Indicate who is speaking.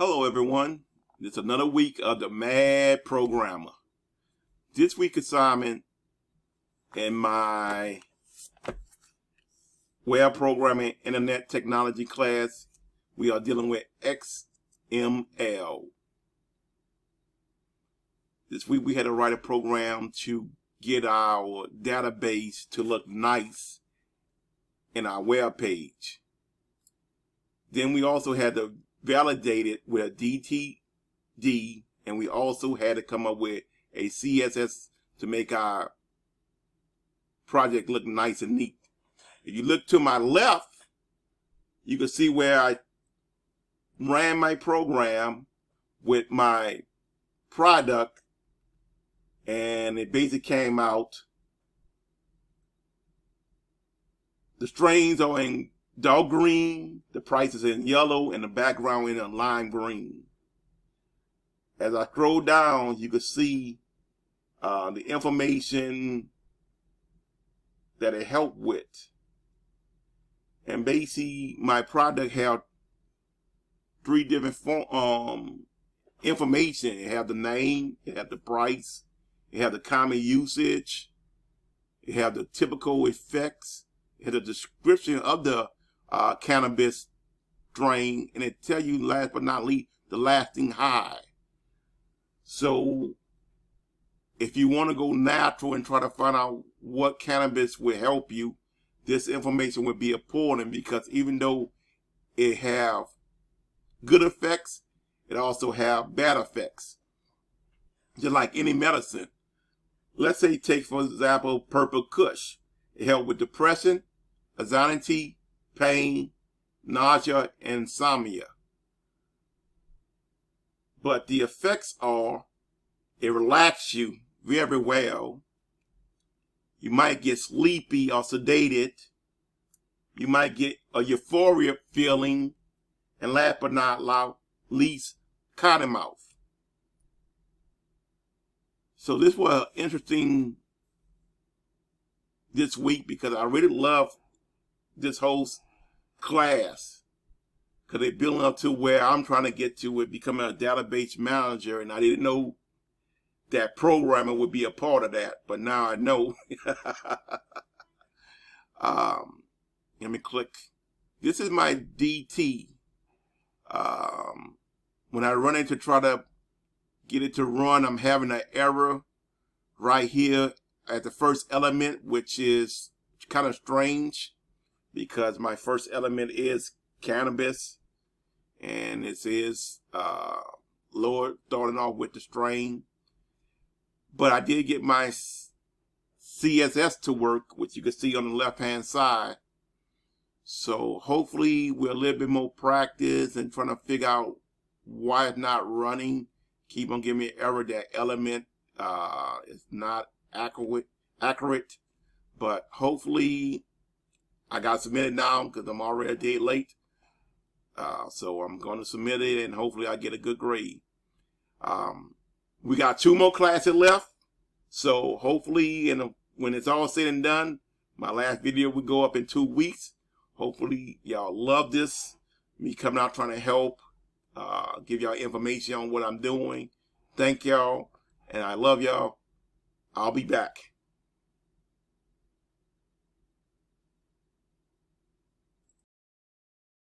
Speaker 1: Hello everyone, it's another week of the Mad Programmer. This week's assignment in my web programming internet technology class, we are dealing with XML. This week we had to write a program to get our database to look nice in our web page. Then we also had to validate it with a DTD, and we also had to come up with a CSS to make our project look nice and neat. If you look to my left, you can see where I ran my program with my product, and it basically came out. The strings are in dark green, the price is in yellow, and the background in a lime green. As I scroll down, you can see the information that it helped with. And basically, my product had three different information. It had the name, it had the price, it had the common usage, it had the typical effects, it had a description of the cannabis strain, and it tell you, last but not least, the lasting high. So if you want to go natural and try to find out what cannabis will help you, this information would be important, because even though it have good effects, it also have bad effects. Just like any medicine. Let's say take, for example, Purple Kush. It helps with depression, anxiety, pain, nausea, and insomnia. But the effects are, it relaxes you very well. You might get sleepy or sedated. You might get a euphoria feeling. And last but not least, cotton mouth. So this was interesting this week, because I really love this whole class, because they're building up to where I'm trying to get to with becoming a database manager, and I didn't know that programming would be a part of that, but now I know. Let me click. This is my DT. When I run it to try to get it to run, I'm having an error right here at the first element, which is kind of strange, because my first element is cannabis, and it is lower, starting off with the strain. But I did get my CSS to work, which you can see on the left hand side. So hopefully we're a little bit more practice and trying to figure out why it's not running. Keep on giving me an error that element is not accurate. But hopefully I got submitted now, because I'm already a day late. So I'm going to submit it, and hopefully I get a good grade. We got 2 more classes left. So hopefully when it's all said and done, my last video will go up in 2 weeks. Hopefully y'all love this. Me coming out trying to help, give y'all information on what I'm doing. Thank y'all, and I love y'all. I'll be back.